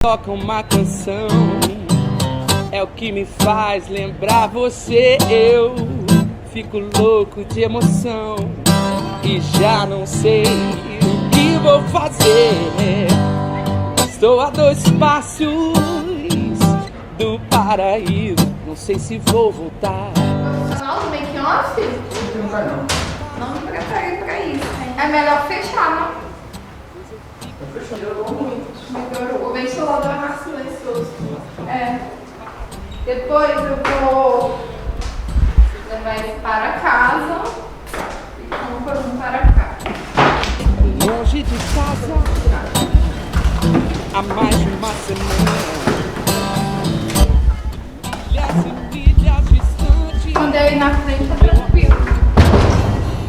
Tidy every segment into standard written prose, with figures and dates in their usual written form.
Toca uma canção, é o que me faz lembrar você. Eu fico louco de emoção e já não sei o que vou fazer. Estou a 2 passos do paraíso, não sei se vou voltar. Não, do make-off? Não vai não. Não me preparei pra isso. É melhor fechar, não? Melhorou muito. Melhorou. O ventilador é mais silencioso. É. Depois eu vou levar ele para casa e compro um para cá. Longe de casa há mais de uma semana. Milhas distantes. Quando eu ir na frente é tranquilo.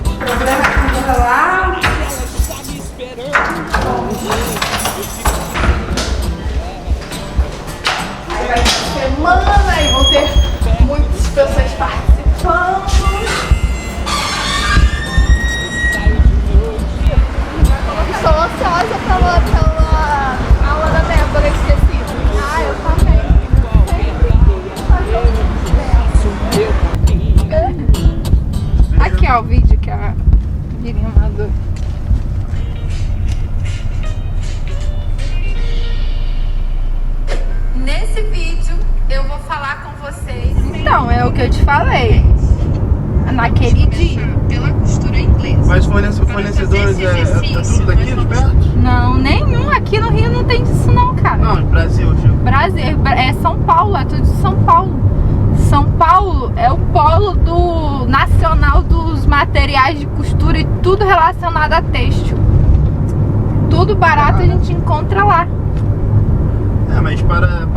O problema é quando eu lá. Ela está me esperando. Aí vai ser semana e vão ter muitas pessoas participando. Estou ansiosa pela aula da Débora, esqueci. Ah, eu também. Aqui ó o vídeo que a Virinha mandou. Nesse vídeo eu vou falar com vocês. Então, é o que eu te falei. Naquele dia. Pela costura inglesa. Mas fornecedores é tudo daqui de perto? Não, nenhum aqui no Rio não tem disso não, cara. Não, no Brasil, Gil. Brasil, é São Paulo, é tudo de São Paulo. São Paulo é o polo do nacional dos materiais de costura e tudo relacionado a têxtil. Tudo barato a gente encontra lá. É, mas para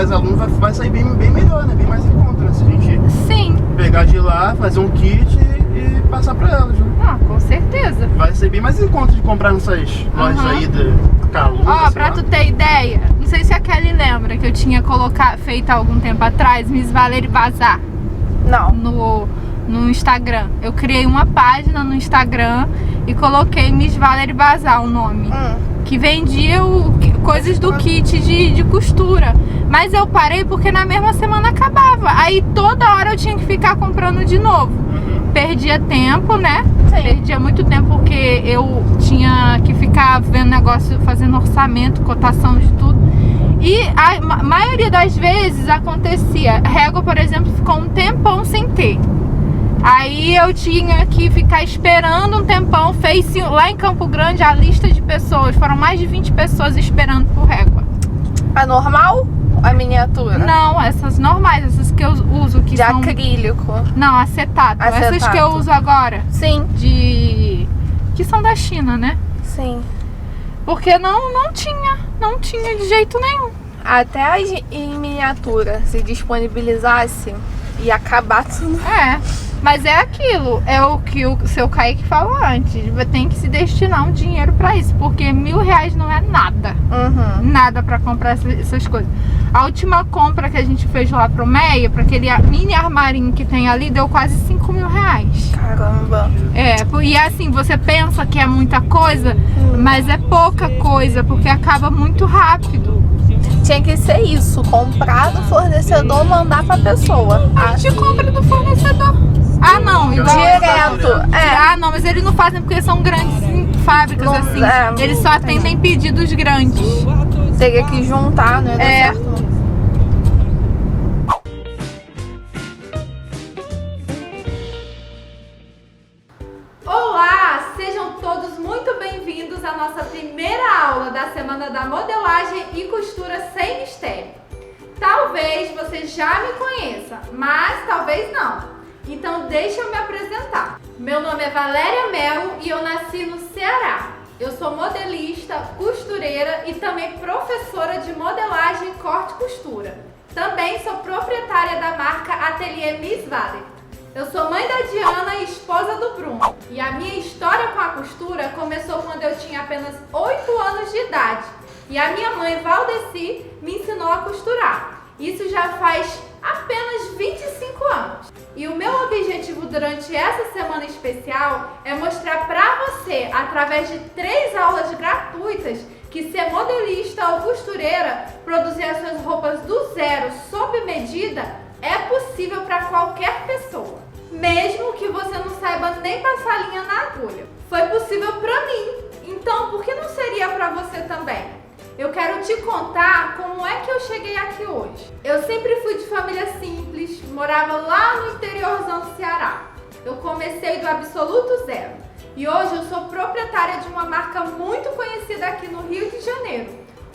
as alunas vai sair bem melhor, né? Bem mais em conta, né? Se a gente Sim, pegar de lá, fazer um kit e passar para elas, né? com certeza. Vai ser bem mais em conta de comprar nessas lojas aí de Calunga, Ó, sei pra lá. tu ter ideia, não sei se a Kelly lembra que eu tinha feito há algum tempo atrás Miss Valerie Bazar Não. no Instagram. Eu criei uma página no Instagram e coloquei Miss Valerie Bazar, o nome. Que vendia coisas do kit de costura. Mas eu parei porque na mesma semana acabava. Aí toda hora eu tinha que ficar comprando de novo. Perdia tempo, né? Sim. Perdia muito tempo porque eu tinha que ficar vendo negócio, fazendo orçamento, cotação de tudo. E a maioria das vezes acontecia. Régua, por exemplo, ficou um tempão sem ter. Aí eu tinha que ficar esperando um tempão. Fez lá em Campo Grande a lista de pessoas. Foram mais de 20 pessoas esperando por régua. A normal ou a miniatura? Não, essas normais, essas que eu uso, que De são... acrílico. Não, acetato. Essas Acetato. que eu uso agora, Sim, que são da China, né? sim. Porque não tinha de jeito nenhum. Até as em miniatura se disponibilizasse e acabar tudo. É, mas é aquilo, é o que o seu Kaique falou antes, tem que se destinar um dinheiro pra isso, porque R$1.000 não é nada, nada pra comprar essas coisas. A última compra que a gente fez lá pro Meia, pra aquele mini armarinho que tem ali, deu quase R$5.000. Caramba. É, e assim, você pensa que é muita coisa, mas é pouca coisa, porque acaba muito rápido. Tinha que ser isso, comprar do fornecedor, mandar pra pessoa. A gente compra do fornecedor. Ah, não, igual... Direto. É. Ah, não, mas eles não fazem porque são grandes fábricas Não, assim. é, Eles só atendem pedidos grandes. Teria que juntar, não ia dar É. certo. Olá, sejam todos muito bem-vindos à nossa primeira aula da Semana da Modelagem e Costura Sem Mistério. Talvez você já me conheça, mas talvez não. Então deixa eu me apresentar. Meu nome é Valéria Melo e eu nasci no Ceará. Eu sou modelista, costureira e também professora de modelagem, corte e costura. Também sou proprietária da marca Ateliê Miss Valerie. Eu sou mãe da Diana e esposa do Bruno. E a minha história com a costura começou quando eu tinha apenas 8 anos de idade. E a minha mãe, Valdeci, me ensinou a costurar. Isso já faz apenas 25 anos. E o meu objetivo durante essa semana especial é mostrar para você, através de 3 aulas gratuitas, que ser modelista ou costureira, produzir as suas roupas do zero, sob medida, é possível para qualquer pessoa, mesmo que você não saiba nem passar linha na agulha. Foi possível para mim, então por que não seria para você também? Eu quero te contar como é que eu cheguei aqui hoje. Eu sempre fui de família simples, morava lá no interiorzão do Ceará. Eu comecei do absoluto zero e hoje eu sou proprietária de uma marca muito conhecida aqui no Rio de Janeiro,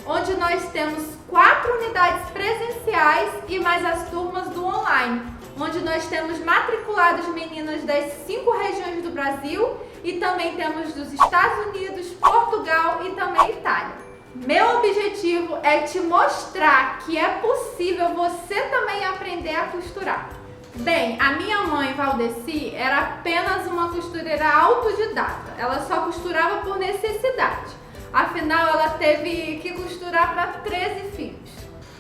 onde nós temos 4 unidades presenciais e mais as turmas do online, onde nós temos matriculados meninas das 5 regiões do Brasil e também temos dos Estados Unidos, Portugal e também Itália. Meu objetivo é te mostrar que é possível você também aprender a costurar. Bem, a minha mãe, Valdeci, era apenas uma costureira autodidata. Ela só costurava por necessidade. Afinal, ela teve que costurar para 13 filhos.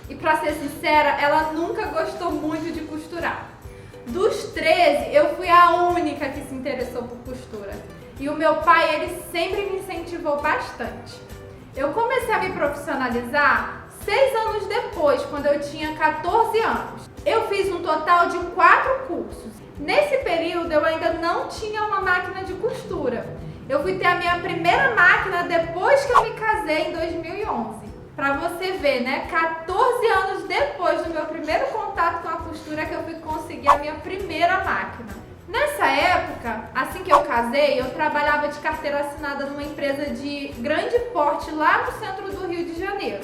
E para ser sincera, ela nunca gostou muito de costurar. Dos 13, eu fui a única que se interessou por costura. E o meu pai, ele sempre me incentivou bastante. Eu comecei a me profissionalizar 6 anos depois, quando eu tinha 14 anos. Eu fiz um total de 4 cursos. Nesse período, eu ainda não tinha uma máquina de costura. Eu fui ter a minha primeira máquina depois que eu me casei, em 2011. Pra você ver, né? 14 anos depois do meu primeiro contato com a costura que eu fui conseguir a minha primeira máquina. Nessa época, assim que eu casei, eu trabalhava de carteira assinada numa empresa de grande porte lá no centro do Rio de Janeiro.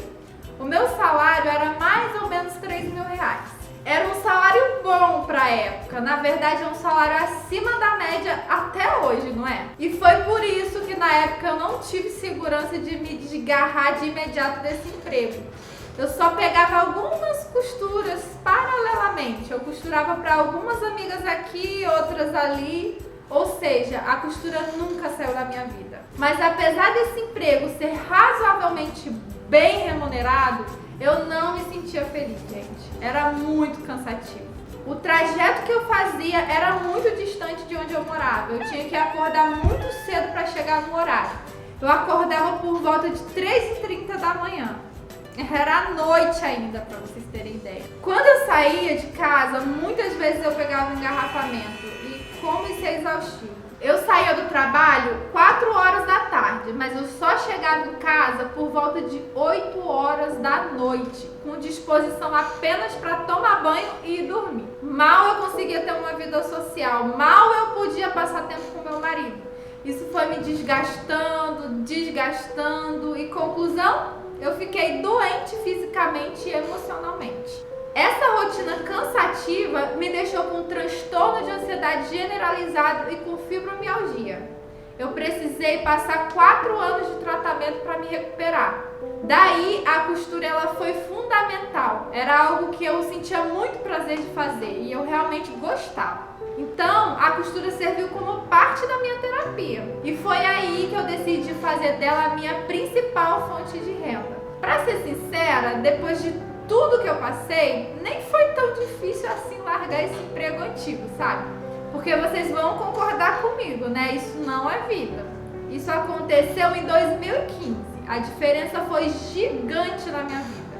O meu salário era mais ou menos R$3.000. Era um salário bom para a época, na verdade é um salário acima da média até hoje, não é? E foi por isso que na época eu não tive segurança de me desgarrar de imediato desse emprego. Eu só pegava algumas costuras paralelamente. Eu costurava para algumas amigas aqui, outras ali. Ou seja, a costura nunca saiu da minha vida. Mas apesar desse emprego ser razoavelmente bem remunerado, eu não me sentia feliz, gente. Era muito cansativo. O trajeto que eu fazia era muito distante de onde eu morava. Eu tinha que acordar muito cedo para chegar no horário. Eu acordava por volta de 3h30 da manhã. Era noite ainda, para vocês terem ideia. Quando eu saía de casa, muitas vezes eu pegava um engarrafamento. E como isso é exaustivo. Eu saía do trabalho 4 horas da tarde, mas eu só chegava em casa por volta de 8 horas da noite, com disposição apenas para tomar banho e dormir. Mal eu conseguia ter uma vida social, mal eu podia passar tempo com meu marido. Isso foi me desgastando e conclusão? Eu fiquei doente fisicamente e emocionalmente. Essa rotina cansativa me deixou com um transtorno de ansiedade generalizado e com fibromialgia. Eu precisei passar 4 anos de tratamento para me recuperar. Daí a costura ela foi fundamental. Era algo que eu sentia muito prazer de fazer e eu realmente gostava. Então a costura serviu como parte da minha terapia. E foi aí que eu decidi fazer dela a minha principal fonte de renda. Para ser sincera, depois de tudo que eu passei, nem foi tão difícil assim largar esse emprego antigo, sabe? Porque vocês vão concordar comigo, né? Isso não é vida. Isso aconteceu em 2015. A diferença foi gigante na minha vida.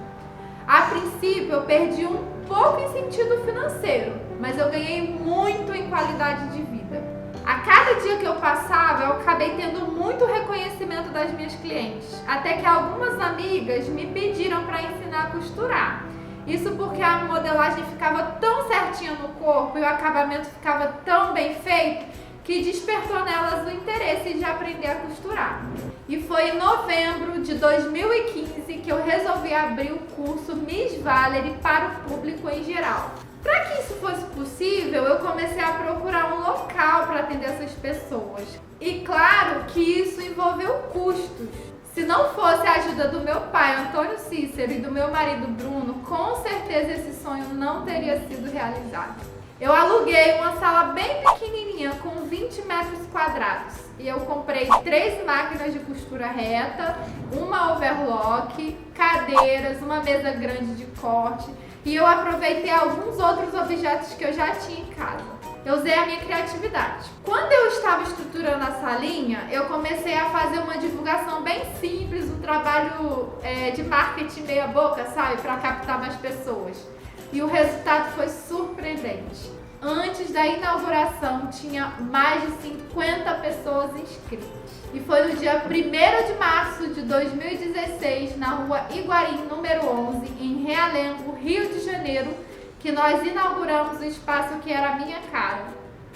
A princípio, eu perdi um pouco em sentido financeiro, mas eu ganhei muito em qualidade de vida. A cada dia que eu passava, eu acabei tendo muito reconhecimento das minhas clientes, até que algumas amigas me pediram para ensinar a costurar. Isso porque a modelagem ficava tão certinha no corpo e o acabamento ficava tão bem feito que despertou nelas o interesse de aprender a costurar. E foi em novembro de 2015 que eu resolvi abrir o curso Miss Valerie para o público em geral. Para que isso fosse possível, eu comecei a procurar um local para atender essas pessoas. E claro que isso envolveu custos. Se não fosse a ajuda do meu pai, Antônio Cícero, e do meu marido Bruno, com certeza esse sonho não teria sido realizado. Eu aluguei uma sala bem pequenininha, com 20 metros quadrados. E eu comprei 3 máquinas de costura reta, uma overlock, cadeiras, uma mesa grande de corte. E eu aproveitei alguns outros objetos que eu já tinha em casa. Eu usei a minha criatividade. Quando eu estava estruturando a salinha, eu comecei a fazer uma divulgação bem simples, um trabalho de marketing meia boca, sabe? Para captar mais pessoas. E o resultado foi surpreendente. Antes da inauguração, tinha mais de 50 pessoas inscritas. E foi no dia 1º de março de 2016, na rua Iguarim, número 11, em Realengo, Rio de Janeiro, que nós inauguramos o espaço que era a minha cara.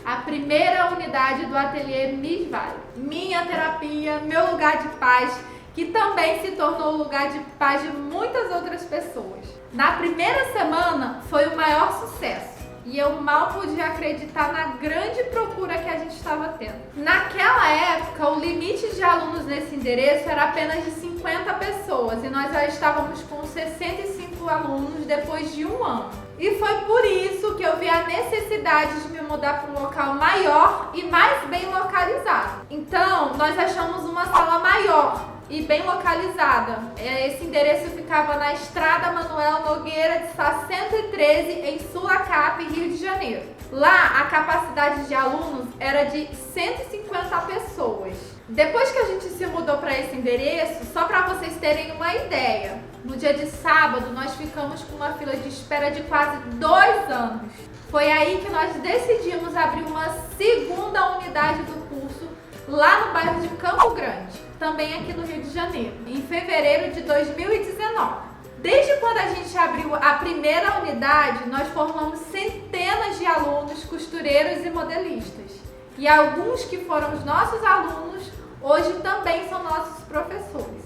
A primeira unidade do ateliê Miss Vale. Minha terapia, meu lugar de paz, que também se tornou o lugar de paz de muitas outras pessoas. Na primeira semana, foi o maior sucesso. E eu mal podia acreditar na grande procura que a gente estava tendo. Naquela época, o limite de alunos nesse endereço era apenas de 50 pessoas e nós já estávamos com 65 alunos depois de 1 ano. E foi por isso que eu vi a necessidade de me mudar para um local maior e mais bem localizado. Então, nós achamos uma sala maior e bem localizada. Esse endereço ficava na Estrada Manuel Nogueira de Sá 113, em Sulacap, Rio de Janeiro. Lá, a capacidade de alunos era de 150 pessoas. Depois que a gente se mudou para esse endereço, só para vocês terem uma ideia, no dia de sábado nós ficamos com uma fila de espera de quase 2 anos. Foi aí que nós decidimos abrir uma segunda unidade do curso lá no bairro de Campo Grande, também aqui no Rio de Janeiro, em fevereiro de 2019. Desde quando a gente abriu a primeira unidade, nós formamos centenas de alunos, costureiros e modelistas. E alguns que foram os nossos alunos, hoje também são nossos professores.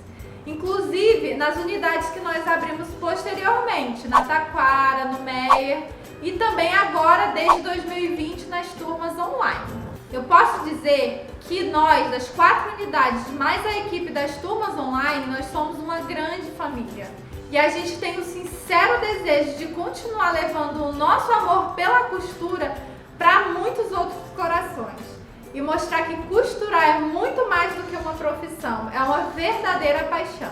Inclusive nas unidades que nós abrimos posteriormente, na Taquara, no Meyer e também agora, desde 2020, nas turmas online. Eu posso dizer que nós, das 4 unidades, mais a equipe das turmas online, nós somos uma grande família. E a gente tem o sincero desejo de continuar levando o nosso amor pela costura para muitos outros corações. E mostrar que costurar é muito mais do que uma profissão, é uma verdadeira paixão.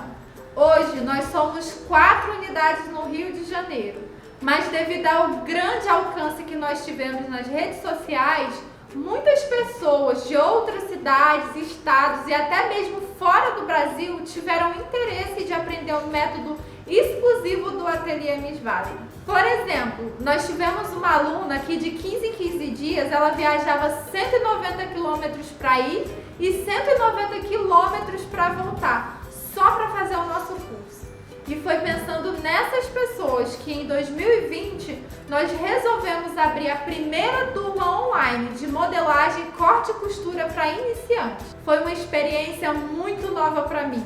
Hoje nós somos 4 unidades no Rio de Janeiro, mas devido ao grande alcance que nós tivemos nas redes sociais, muitas pessoas de outras cidades, estados e até mesmo fora do Brasil tiveram interesse de aprender o método exclusivo do Ateliê Miss Vale. Por exemplo, nós tivemos uma aluna que de 15 em 15 dias ela viajava 190 quilômetros para ir e 190 quilômetros para voltar, só para fazer o nosso curso. E foi pensando nessas pessoas que em 2020 nós resolvemos abrir a primeira turma online de modelagem, corte e costura para iniciantes. Foi uma experiência muito nova para mim.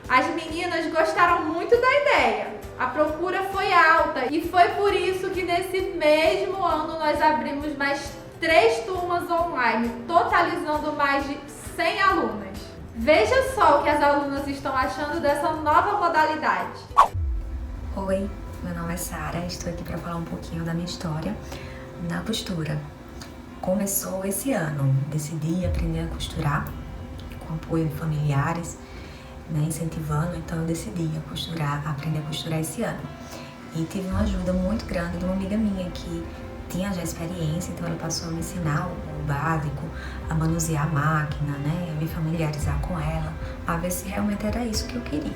As meninas gostaram muito da ideia, a procura foi alta e foi por isso que nesse mesmo ano nós abrimos mais 3 turmas online, totalizando mais de 100 alunas. Veja só o que as alunas estão achando dessa nova modalidade. Oi, meu nome é Sara, estou aqui para falar um pouquinho da minha história na costura. Começou esse ano, decidi aprender a costurar com apoio de familiares, incentivando, então eu decidi aprender a costurar esse ano. E tive uma ajuda muito grande de uma amiga minha que tinha já experiência, então ela passou a me ensinar o básico, a manusear a máquina, a me familiarizar com ela, a ver se realmente era isso que eu queria.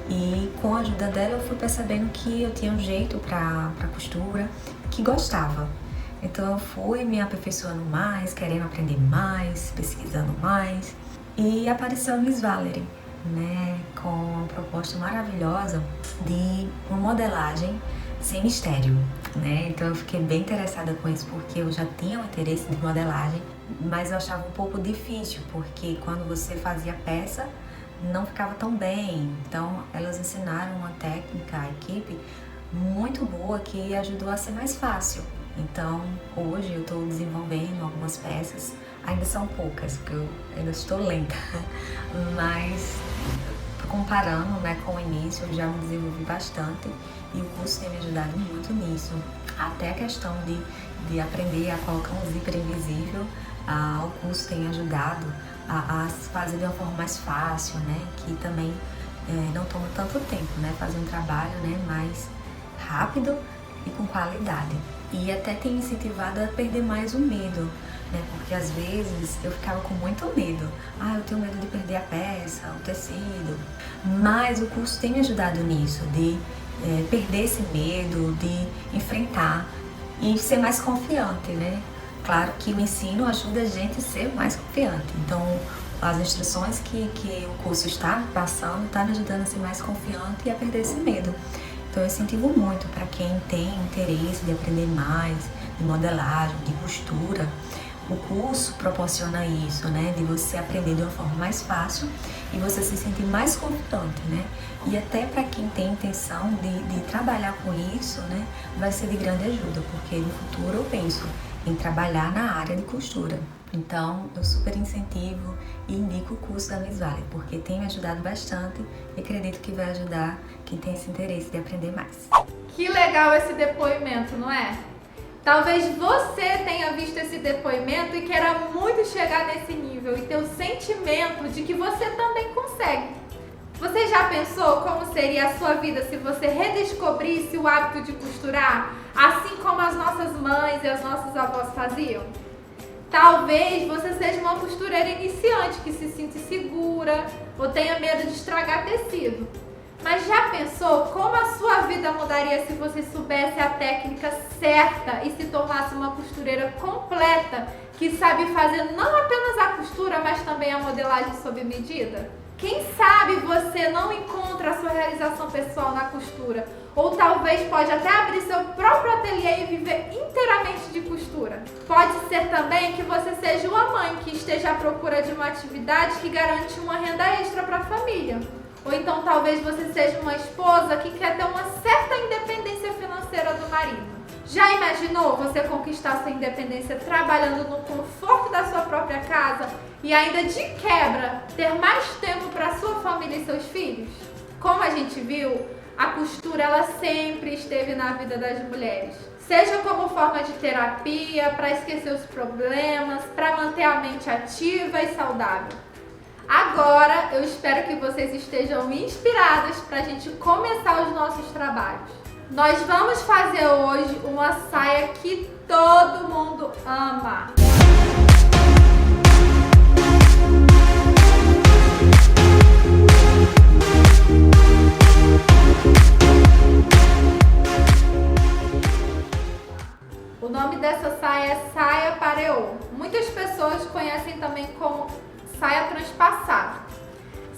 E com a ajuda dela eu fui percebendo que eu tinha um jeito para costura, que gostava. Então eu fui me aperfeiçoando mais, querendo aprender mais, pesquisando mais. E apareceu a Miss Valerie, com uma proposta maravilhosa de uma modelagem sem mistério, Então eu fiquei bem interessada com isso porque eu já tinha um interesse de modelagem, mas eu achava um pouco difícil porque quando você fazia a peça não ficava tão bem. Então elas ensinaram uma técnica à equipe muito boa que ajudou a ser mais fácil. Então hoje eu estou desenvolvendo algumas peças, ainda são poucas porque eu ainda estou lenta, mas comparando com o início eu já me desenvolvi bastante e o curso tem me ajudado muito nisso. Até a questão de aprender a colocar um zíper invisível, o curso tem ajudado a fazer de uma forma mais fácil, que também não toma tanto tempo, fazer um trabalho mais rápido e com qualidade. E até tem incentivado a perder mais o medo, né? Porque às vezes eu ficava com muito medo. Eu tenho medo de perder a peça, o tecido. Mas o curso tem me ajudado nisso, de perder esse medo, de enfrentar e ser mais confiante, né? Claro que o ensino ajuda a gente a ser mais confiante. Então, as instruções que o curso está passando está me ajudando a ser mais confiante e a perder esse medo. Então, eu incentivo muito para quem tem interesse de aprender mais, de modelagem, de costura. O curso proporciona isso, né? De você aprender de uma forma mais fácil e você se sentir mais confiante, né? E até para quem tem intenção de trabalhar com isso, né? Vai ser de grande ajuda, porque no futuro eu penso em trabalhar na área de costura. Então, eu super incentivo e indico o curso da Miss Vale, porque tem me ajudado bastante e acredito que vai ajudar quem tem esse interesse de aprender mais. Que legal esse depoimento, não é? Talvez você tenha visto esse depoimento e queira muito chegar nesse nível e ter o sentimento de que você também consegue. Você já pensou como seria a sua vida se você redescobrisse o hábito de costurar, assim como as nossas mães e as nossas avós faziam? Talvez você seja uma costureira iniciante que se sinta insegura ou tenha medo de estragar tecido. Mas já pensou como a sua vida mudaria se você soubesse a técnica certa e se tornasse uma costureira completa que sabe fazer não apenas a costura, mas também a modelagem sob medida? Quem sabe você não encontra a sua realização pessoal na costura, ou talvez pode até abrir seu próprio ateliê e viver inteiramente de costura. Pode ser também que você seja uma mãe que esteja à procura de uma atividade que garante uma renda extra para a família. Ou então talvez você seja uma esposa que quer ter uma certa independência financeira do marido. Já imaginou você conquistar sua independência trabalhando no conforto da sua própria casa e ainda de quebra ter mais tempo para sua família e seus filhos? Como a gente viu, a costura ela sempre esteve na vida das mulheres. Seja como forma de terapia, para esquecer os problemas, para manter a mente ativa e saudável. Agora, eu espero que vocês estejam inspiradas para a gente começar os nossos trabalhos. Nós vamos fazer hoje uma saia que todo mundo ama. O nome dessa saia é saia pareô. Muitas pessoas conhecem também como saia transpassada.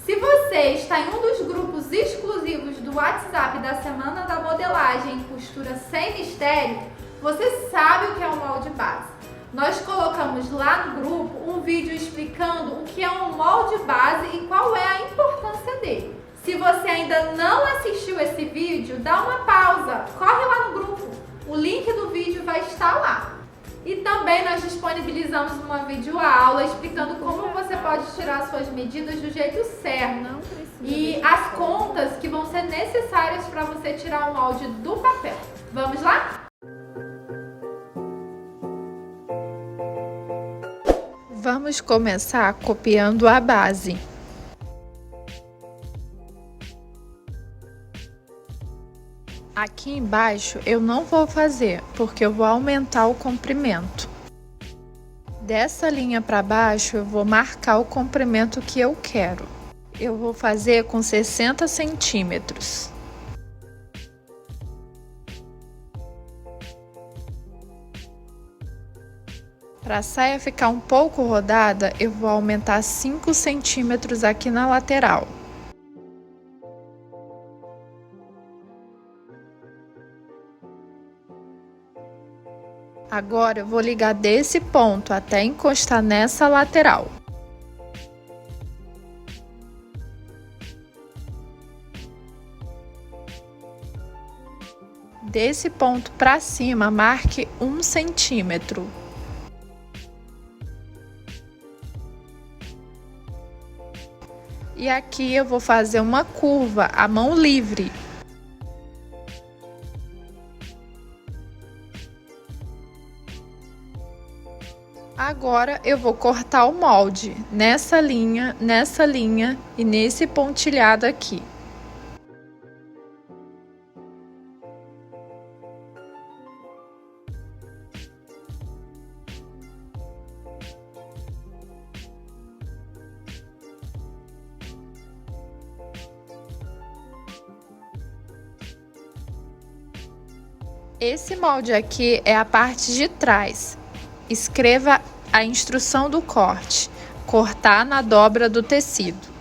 Se você está em um dos grupos exclusivos do WhatsApp da Semana da Modelagem em Costura Sem Mistério, você sabe o que é um molde base. Nós colocamos lá no grupo um vídeo explicando o que é um molde base e qual é a importância dele. Se você ainda não assistiu esse vídeo, dá uma pausa, corre lá no grupo. O link do vídeo vai estar lá. E também nós disponibilizamos uma videoaula explicando como você pode tirar suas medidas do jeito certo e as contas que vão ser necessárias para você tirar o molde do papel. Vamos lá? Vamos começar copiando a base. Aqui embaixo eu não vou fazer, porque eu vou aumentar o comprimento. Dessa linha para baixo eu vou marcar o comprimento que eu quero. Eu vou fazer com 60 centímetros. Para a saia ficar um pouco rodada, eu vou aumentar 5 centímetros aqui na lateral. Agora eu vou ligar desse ponto até encostar nessa lateral. Desse ponto para cima, marque 1 centímetro. E aqui eu vou fazer uma curva à mão livre. Agora eu vou cortar o molde nessa linha e nesse pontilhado aqui. Esse molde aqui é a parte de trás. Escreva a instrução do corte. Cortar na dobra do tecido.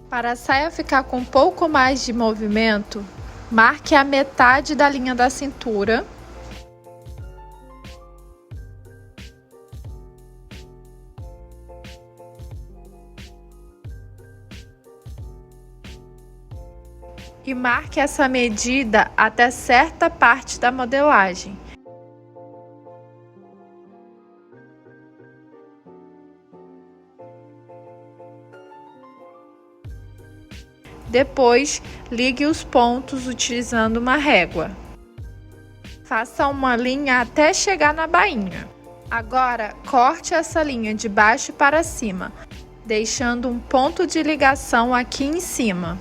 Para a saia ficar com um pouco mais de movimento, marque a metade da linha da cintura. E marque essa medida até certa parte da modelagem. Depois, ligue os pontos utilizando uma régua. Faça uma linha até chegar na bainha. Agora, corte essa linha de baixo para cima, deixando um ponto de ligação aqui em cima.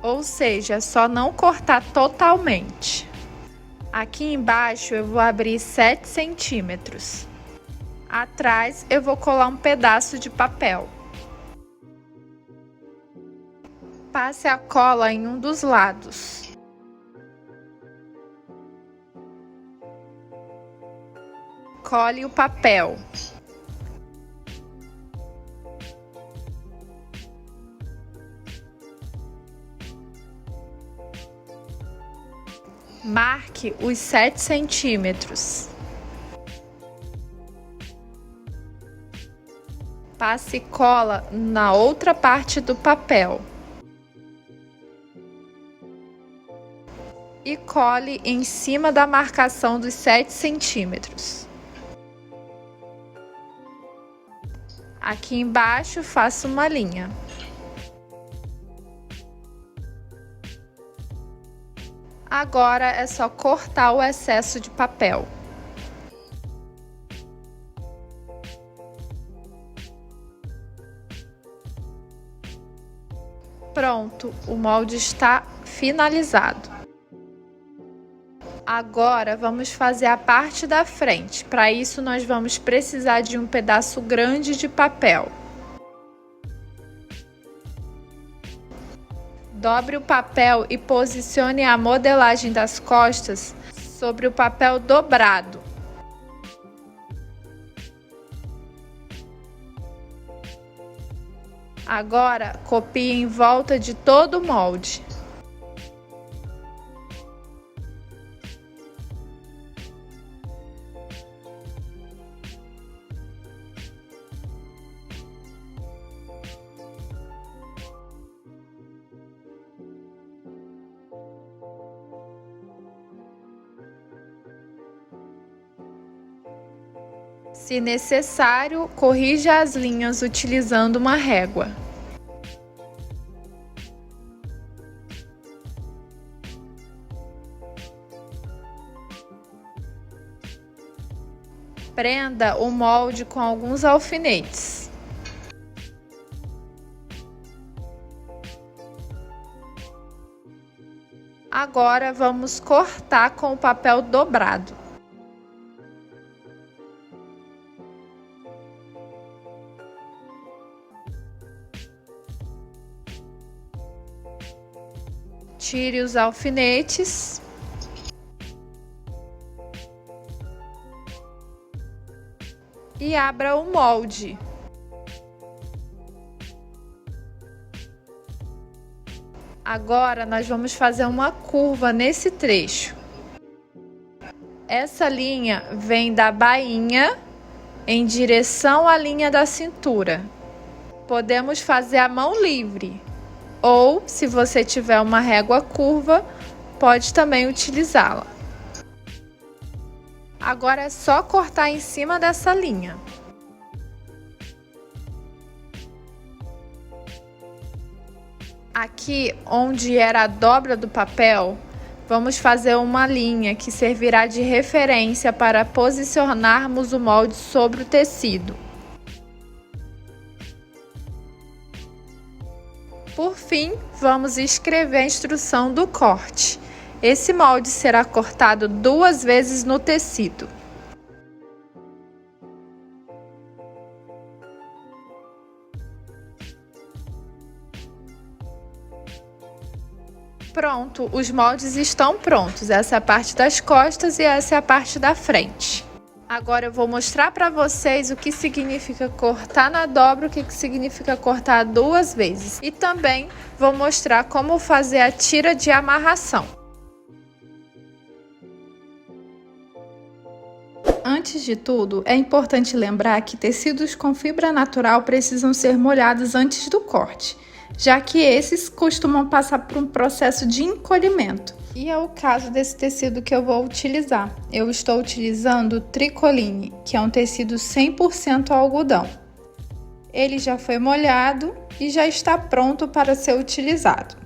Ou seja, só não cortar totalmente. Aqui embaixo eu vou abrir 7 centímetros. Atrás eu vou colar um pedaço de papel. Passe a cola em um dos lados. Cole o papel. Marque os 7 centímetros. Passe cola na outra parte do papel. E cole em cima da marcação dos 7 centímetros. Aqui embaixo, faça uma linha. Agora é só cortar o excesso de papel. Pronto, o molde está finalizado. Agora vamos fazer a parte da frente. Para isso nós vamos precisar de um pedaço grande de papel. Dobre o papel e posicione a modelagem das costas sobre o papel dobrado. Agora, copie em volta de todo o molde. Se necessário, corrija as linhas utilizando uma régua. Prenda o molde com alguns alfinetes. Agora vamos cortar com o papel dobrado. Tire os alfinetes. E abra o molde. Agora nós vamos fazer uma curva nesse trecho. Essa linha vem da bainha em direção à linha da cintura. Podemos fazer a mão livre, ou se você tiver uma régua curva, pode também utilizá-la. Agora é só cortar em cima dessa linha. Aqui, onde era a dobra do papel, vamos fazer uma linha que servirá de referência para posicionarmos o molde sobre o tecido. Por fim, vamos escrever a instrução do corte. Esse molde será cortado 2 vezes no tecido. Pronto, os moldes estão prontos. Essa é a parte das costas e essa é a parte da frente. Agora eu vou mostrar para vocês o que significa cortar na dobra, o que significa cortar 2 vezes. E também vou mostrar como fazer a tira de amarração. Antes de tudo, é importante lembrar que tecidos com fibra natural precisam ser molhados antes do corte, já que esses costumam passar por um processo de encolhimento. E é o caso desse tecido que eu vou utilizar. Eu estou utilizando o Tricoline, que é um tecido 100% algodão. Ele já foi molhado e já está pronto para ser utilizado.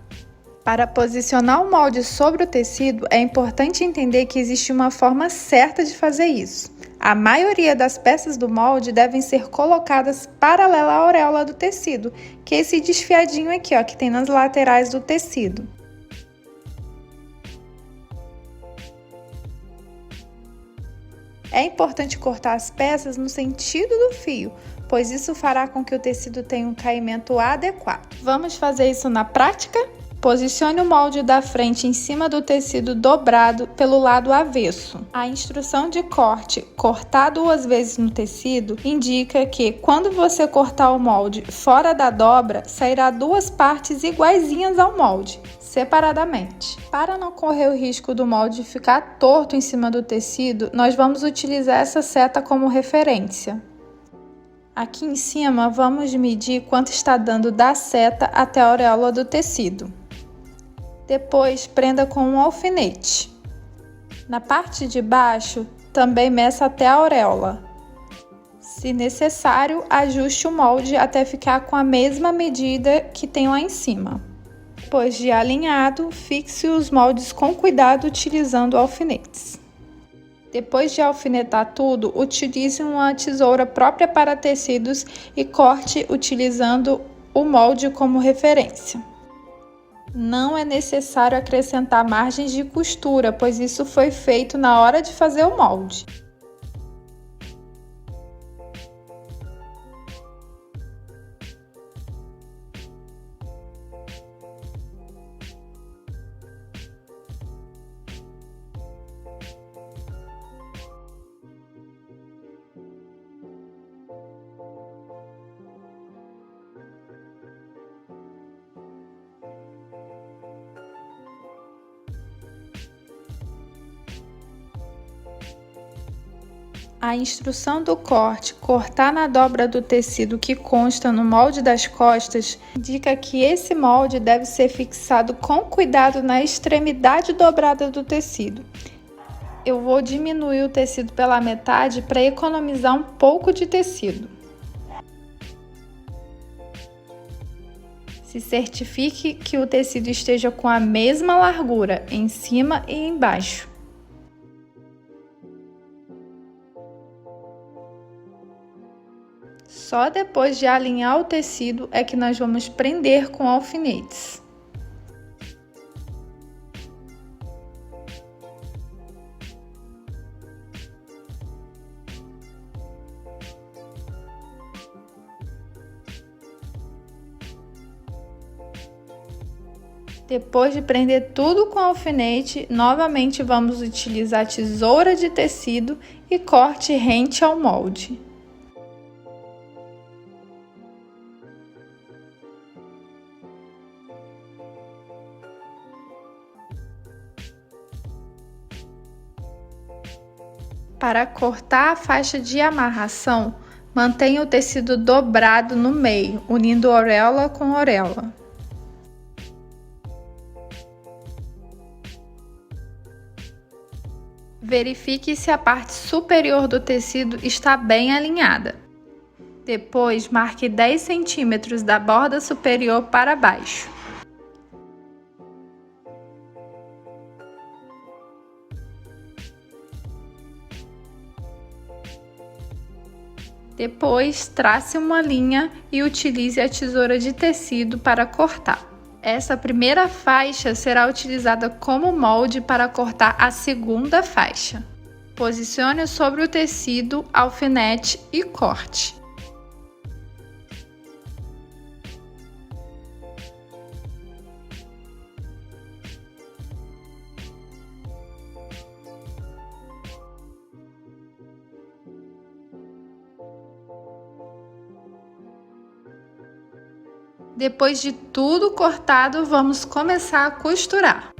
Para posicionar o molde sobre o tecido, é importante entender que existe uma forma certa de fazer isso. A maioria das peças do molde devem ser colocadas paralela à auréola do tecido, que é esse desfiadinho aqui, ó, que tem nas laterais do tecido. É importante cortar as peças no sentido do fio, pois isso fará com que o tecido tenha um caimento adequado. Vamos fazer isso na prática? Posicione o molde da frente em cima do tecido dobrado pelo lado avesso. A instrução de corte, cortar 2 vezes no tecido, indica que quando você cortar o molde fora da dobra, sairá 2 partes iguaizinhas ao molde, separadamente. Para não correr o risco do molde ficar torto em cima do tecido, nós vamos utilizar essa seta como referência. Aqui em cima, vamos medir quanto está dando da seta até a auréola do tecido. Depois, prenda com um alfinete. Na parte de baixo, também meça até a auréola. Se necessário, ajuste o molde até ficar com a mesma medida que tem lá em cima. Depois de alinhado, fixe os moldes com cuidado utilizando alfinetes. Depois de alfinetar tudo, utilize uma tesoura própria para tecidos e corte utilizando o molde como referência. Não é necessário acrescentar margens de costura, pois isso foi feito na hora de fazer o molde. A instrução do corte, cortar na dobra do tecido que consta no molde das costas, indica que esse molde deve ser fixado com cuidado na extremidade dobrada do tecido. Eu vou diminuir o tecido pela metade para economizar um pouco de tecido. Se certifique que o tecido esteja com a mesma largura em cima e embaixo. Só depois de alinhar o tecido é que nós vamos prender com alfinetes. Depois de prender tudo com alfinete, novamente vamos utilizar tesoura de tecido e corte rente ao molde. Para cortar a faixa de amarração, mantenha o tecido dobrado no meio, unindo auréola com auréola. Verifique se a parte superior do tecido está bem alinhada. Depois, marque 10 centímetros da borda superior para baixo. Depois, trace uma linha e utilize a tesoura de tecido para cortar. Essa primeira faixa será utilizada como molde para cortar a segunda faixa. Posicione sobre o tecido, alfinete e corte. Depois de tudo cortado, vamos começar a costurar.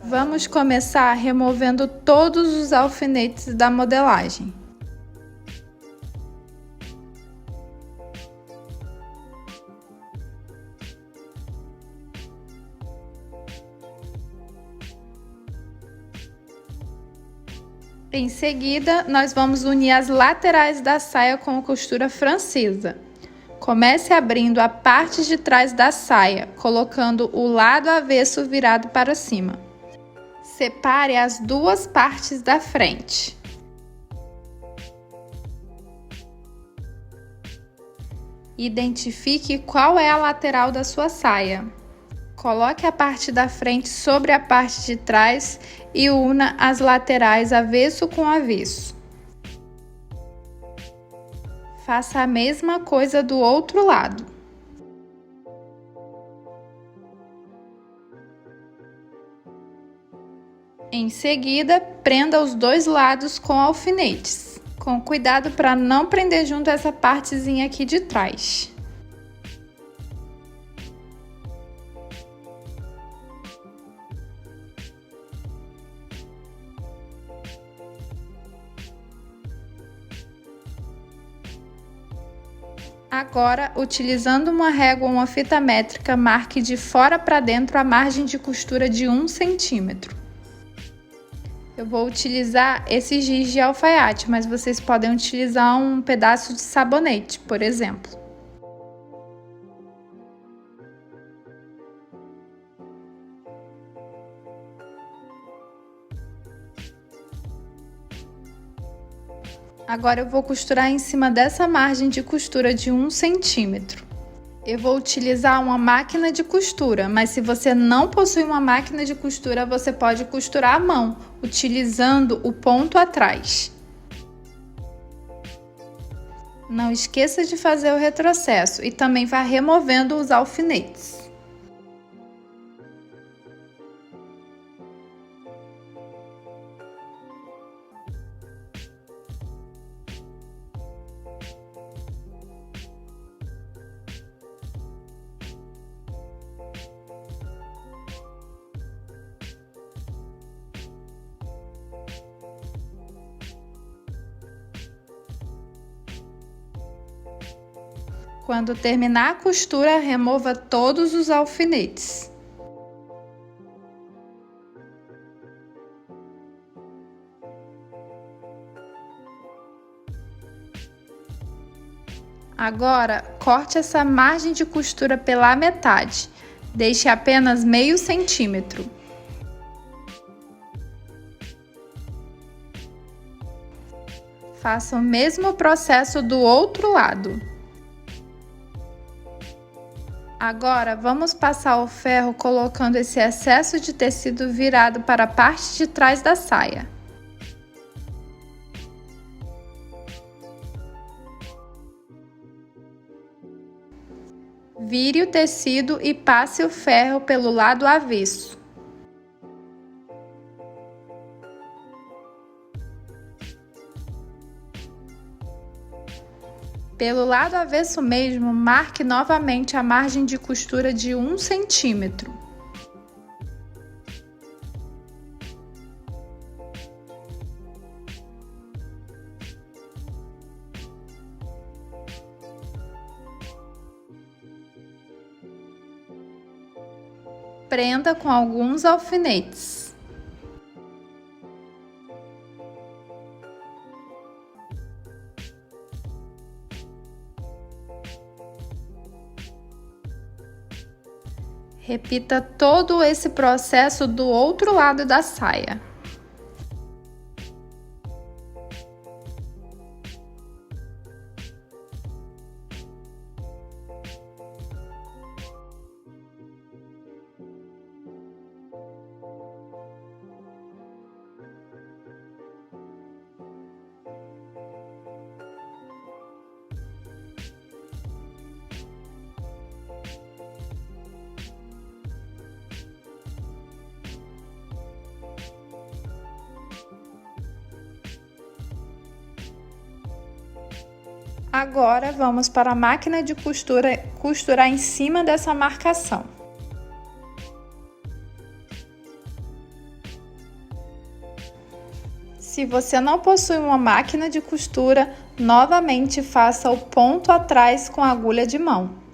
Vamos começar removendo todos os alfinetes da modelagem. Em seguida, nós vamos unir as laterais da saia com costura francesa. Comece abrindo a parte de trás da saia, colocando o lado avesso virado para cima. Separe as duas partes da frente. Identifique qual é a lateral da sua saia. Coloque a parte da frente sobre a parte de trás e una as laterais avesso com avesso. Faça a mesma coisa do outro lado. Em seguida, prenda os dois lados com alfinetes, com cuidado para não prender junto essa partezinha aqui de trás. Agora, utilizando uma régua ou uma fita métrica, marque de fora para dentro a margem de costura de 1 centímetro. Eu vou utilizar esse giz de alfaiate, mas vocês podem utilizar um pedaço de sabonete, por exemplo. Agora eu vou costurar em cima dessa margem de costura de 1 centímetro. Eu vou utilizar uma máquina de costura, mas se você não possui uma máquina de costura, você pode costurar à mão, utilizando o ponto atrás. Não esqueça de fazer o retrocesso e também vá removendo os alfinetes. Quando terminar a costura, remova todos os alfinetes. Agora, corte essa margem de costura pela metade. Deixe apenas meio centímetro. Faça o mesmo processo do outro lado. Agora, vamos passar o ferro colocando esse excesso de tecido virado para a parte de trás da saia. Vire o tecido e passe o ferro pelo lado avesso. Pelo lado avesso mesmo, marque novamente a margem de costura de 1 centímetro. Prenda com alguns alfinetes. Repita todo esse processo do outro lado da saia. Agora vamos para a máquina de costura costurar em cima dessa marcação. Se você não possui uma máquina de costura, novamente faça o ponto atrás com a agulha de mão.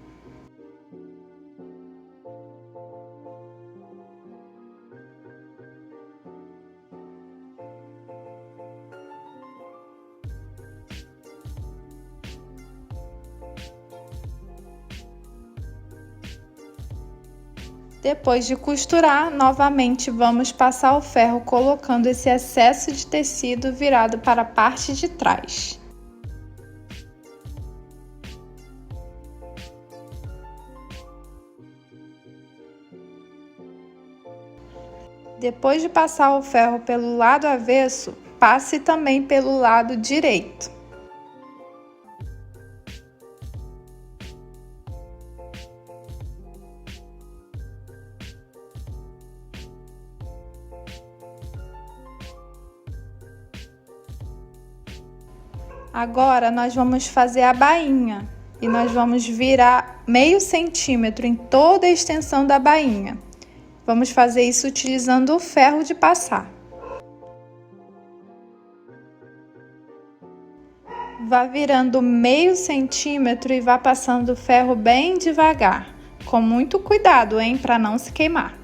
Depois de costurar, novamente vamos passar o ferro colocando esse excesso de tecido virado para a parte de trás. Depois de passar o ferro pelo lado avesso, passe também pelo lado direito. Agora nós vamos fazer a bainha e nós vamos virar meio centímetro em toda a extensão da bainha. Vamos fazer isso utilizando o ferro de passar. Vá virando meio centímetro e vá passando o ferro bem devagar, com muito cuidado, hein, para não se queimar.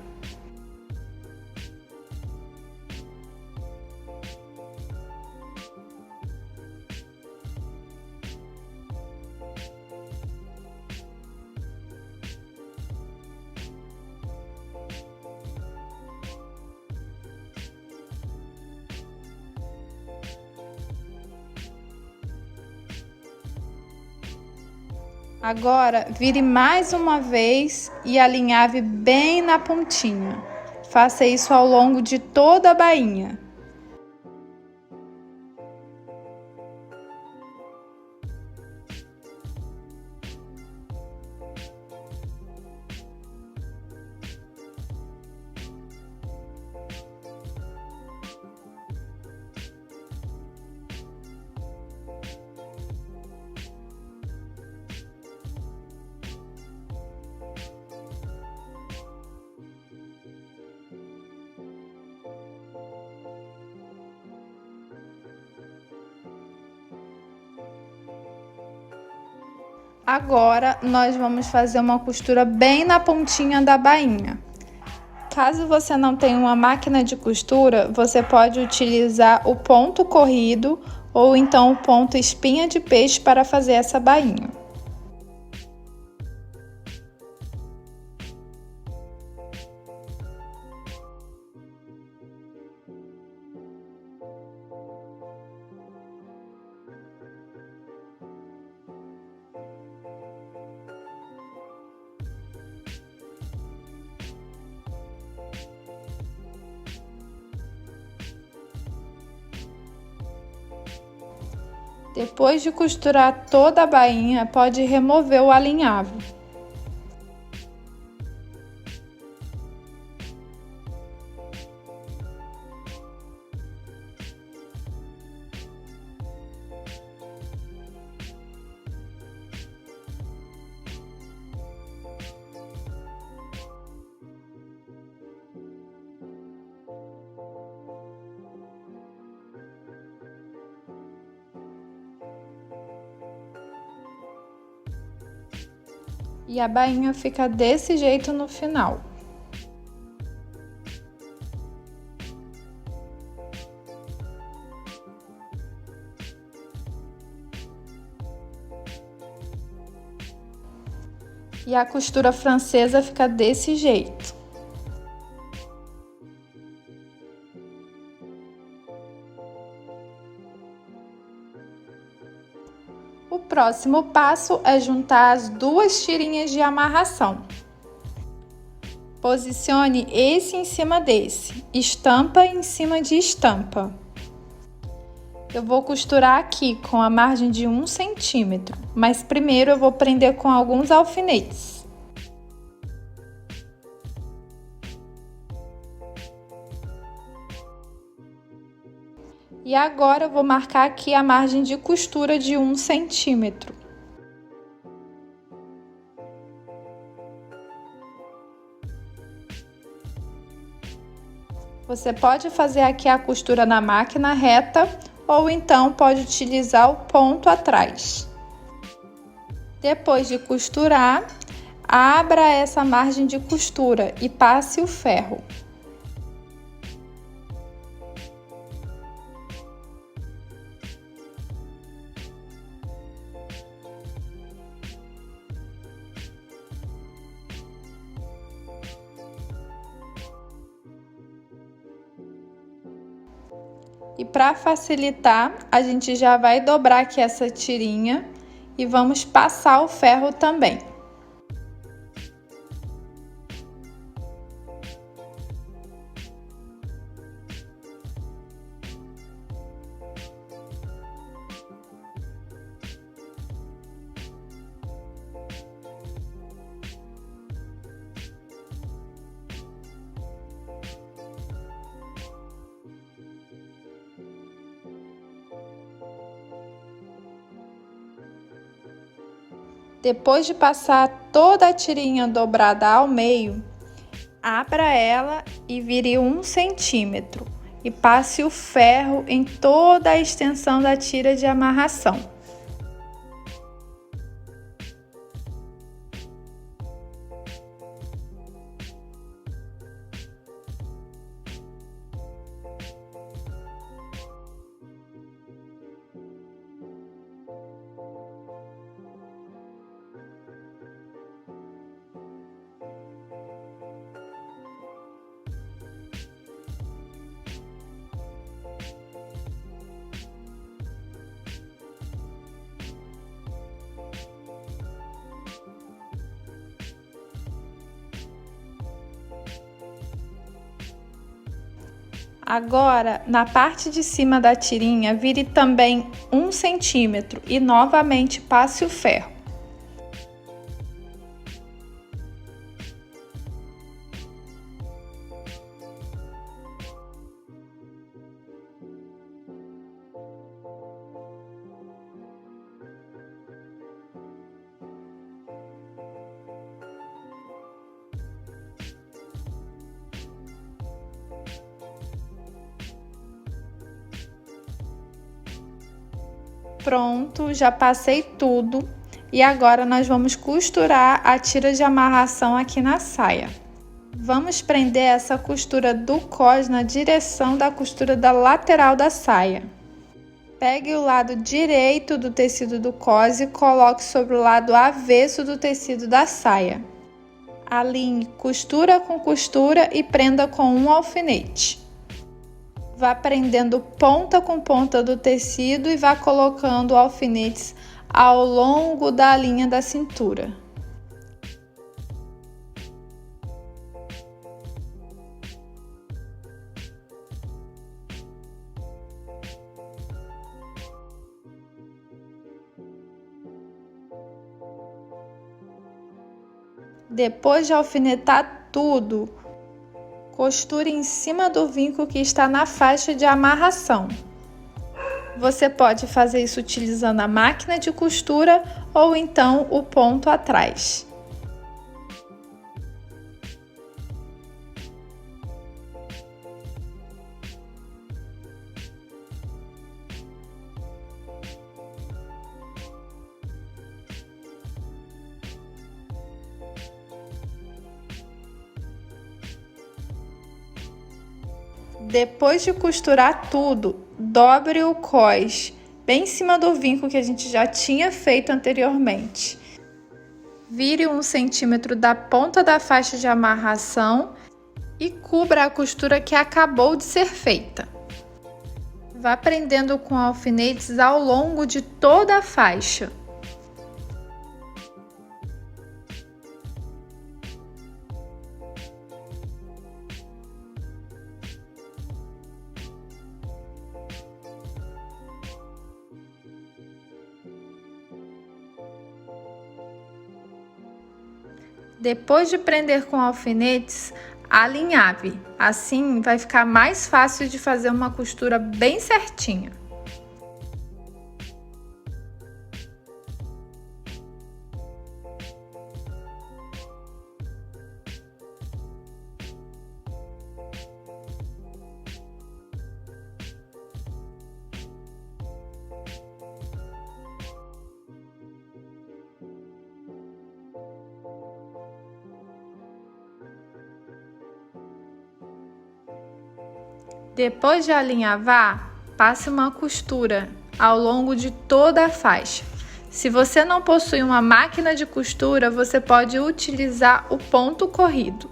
Agora, vire mais uma vez e alinhave bem na pontinha. Faça isso ao longo de toda a bainha. Agora, nós vamos fazer uma costura bem na pontinha da bainha. Caso você não tenha uma máquina de costura, você pode utilizar o ponto corrido ou então o ponto espinha de peixe para fazer essa bainha. Depois de costurar toda a bainha, pode remover o alinhavo. E a bainha fica desse jeito no final. E a costura francesa fica desse jeito. O próximo passo é juntar as duas tirinhas de amarração. Posicione esse em cima desse, estampa em cima de estampa. Eu vou costurar aqui com a margem de 1 centímetro, mas primeiro eu vou prender com alguns alfinetes. E agora eu vou marcar aqui a margem de costura de 1 centímetro. Você pode fazer aqui a costura na máquina reta ou então pode utilizar o ponto atrás. Depois de costurar, abra essa margem de costura e passe o ferro. E para facilitar, a gente já vai dobrar aqui essa tirinha e vamos passar o ferro também. Depois de passar toda a tirinha dobrada ao meio, abra ela e vire 1 centímetro e passe o ferro em toda a extensão da tira de amarração. Agora, na parte de cima da tirinha, vire também 1 centímetro e novamente passe o ferro. Pronto, já passei tudo e agora nós vamos costurar a tira de amarração aqui na saia. Vamos prender essa costura do cós na direção da costura da lateral da saia. Pegue o lado direito do tecido do cós e coloque sobre o lado avesso do tecido da saia. Alinhe costura com costura e prenda com um alfinete. Vá prendendo ponta com ponta do tecido e vá colocando alfinetes ao longo da linha da cintura. Depois de alfinetar tudo, costure em cima do vinco que está na faixa de amarração. Você pode fazer isso utilizando a máquina de costura ou então o ponto atrás. Depois de costurar tudo, dobre o cós bem em cima do vinco que a gente já tinha feito anteriormente. Vire 1 centímetro da ponta da faixa de amarração e cubra a costura que acabou de ser feita. Vá prendendo com alfinetes ao longo de toda a faixa. Depois de prender com alfinetes, alinhave. Assim vai ficar mais fácil de fazer uma costura bem certinha. Depois de alinhavar, passe uma costura ao longo de toda a faixa. Se você não possui uma máquina de costura, você pode utilizar o ponto corrido.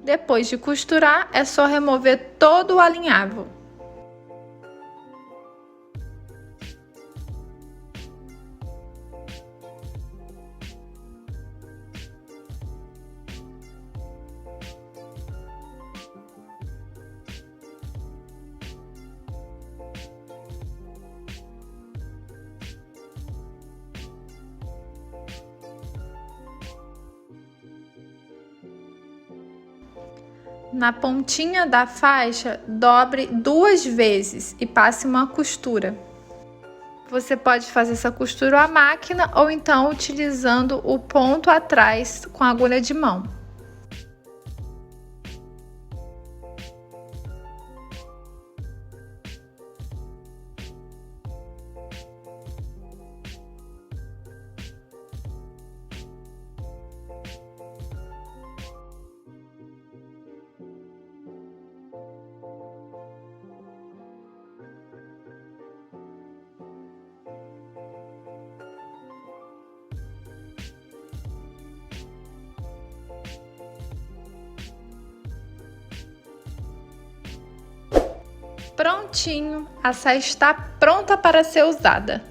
Depois de costurar, é só remover todo o alinhavo. Na pontinha da faixa, dobre 2 vezes e passe uma costura. Você pode fazer essa costura à máquina ou então utilizando o ponto atrás com a agulha de mão. Prontinho, a saia está pronta para ser usada.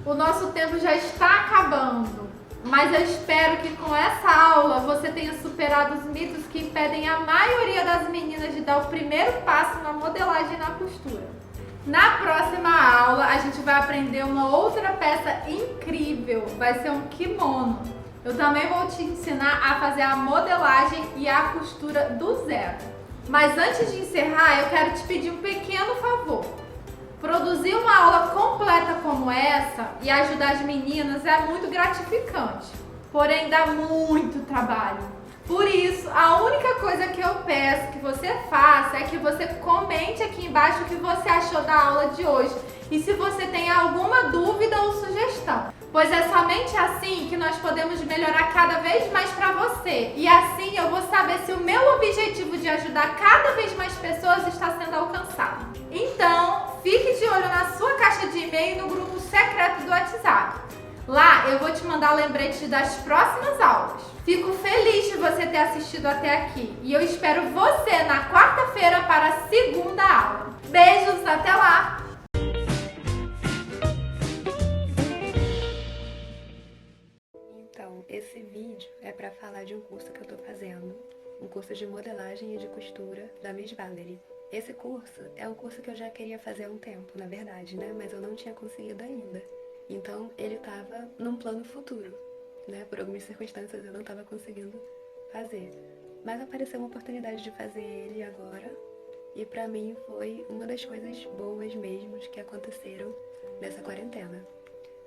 O nosso tempo já está acabando, mas eu espero que com essa aula você tenha superado os mitos que impedem a maioria das meninas de dar o primeiro passo na modelagem e na costura. Na próxima aula a gente vai aprender uma outra peça incrível, vai ser um kimono. Eu também vou te ensinar a fazer a modelagem e a costura do zero. Mas antes de encerrar, eu quero te pedir um pequeno favor. Produzir uma aula completa como essa e ajudar as meninas é muito gratificante, porém dá muito trabalho. Por isso, a única coisa que eu peço que você faça é que você comente aqui embaixo o que você achou da aula de hoje e se você tem alguma dúvida ou sugestão, pois é somente assim que nós podemos melhorar cada vez mais para você e assim eu vou saber se o meu objetivo de ajudar cada vez mais pessoas está sendo alcançado. Então, fique de olho na sua caixa de e-mail e no grupo secreto do WhatsApp. Lá eu vou te mandar lembretes das próximas aulas. Fico feliz de você ter assistido até aqui e eu espero você na quarta-feira para a segunda aula. Beijos, até lá! Então, esse vídeo é para falar de um curso que eu tô fazendo, um curso de modelagem e de costura da Miss Valerie. Esse curso é um curso que eu já queria fazer há um tempo, na verdade, né? Mas eu não tinha conseguido ainda. Então, ele estava num plano futuro, né? Por algumas circunstâncias eu não estava conseguindo fazer. Mas apareceu uma oportunidade de fazer ele agora. E pra mim foi uma das coisas boas mesmo que aconteceram nessa quarentena.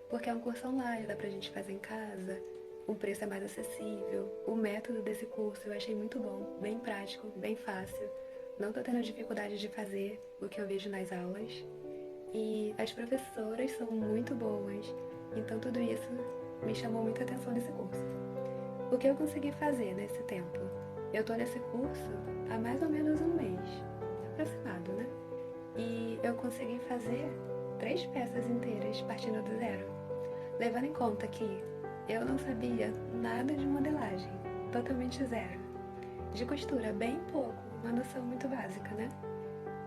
Porque é um curso online, dá pra gente fazer em casa. o preço é mais acessível, o método desse curso eu achei muito bom, bem prático, bem fácil. Não tô tendo dificuldade de fazer o que eu vejo nas aulas. E as professoras são muito boas, então tudo isso me chamou muita atenção nesse curso. O que eu consegui fazer nesse tempo? Eu tô nesse curso há mais ou menos um mês, aproximado, né? E eu consegui fazer 3 peças inteiras partindo do zero, levando em conta que eu não sabia nada de modelagem, totalmente zero. De costura, bem pouco, uma noção muito básica, né?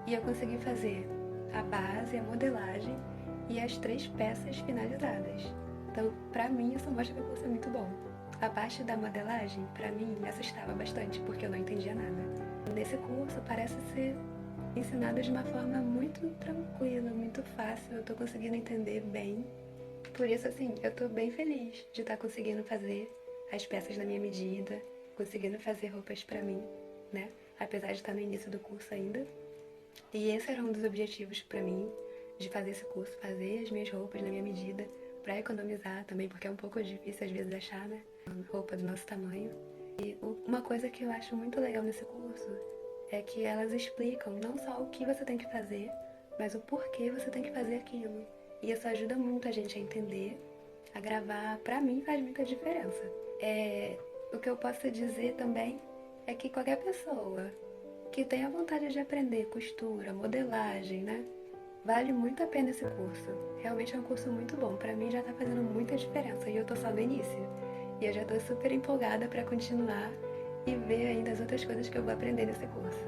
E eu consegui fazer a base, a modelagem e as 3 peças finalizadas. Então, pra mim, isso mostra que o curso é muito bom. A parte da modelagem, pra mim, me assustava bastante, porque eu não entendia nada. Nesse curso, parece ser ensinado de uma forma muito tranquila, muito fácil. Eu tô conseguindo entender bem. Por isso, assim, eu tô bem feliz de estar conseguindo fazer as peças na minha medida, conseguindo fazer roupas pra mim, né? Apesar de estar no início do curso ainda. E esse era um dos objetivos pra mim, de fazer esse curso, fazer as minhas roupas na minha medida, pra economizar também, porque é um pouco difícil às vezes achar, né? Roupa do nosso tamanho. E uma coisa que eu acho muito legal nesse curso é que elas explicam não só o que você tem que fazer, mas o porquê você tem que fazer aquilo. E isso ajuda muito a gente a entender, a gravar. Pra mim faz muita diferença. O que eu posso dizer também é que qualquer pessoa que tenha vontade de aprender costura, modelagem, né? Vale muito a pena esse curso. Realmente é um curso muito bom. Pra mim já tá fazendo muita diferença e eu tô só no início. E eu já tô super empolgada pra continuar e ver ainda as outras coisas que eu vou aprender nesse curso.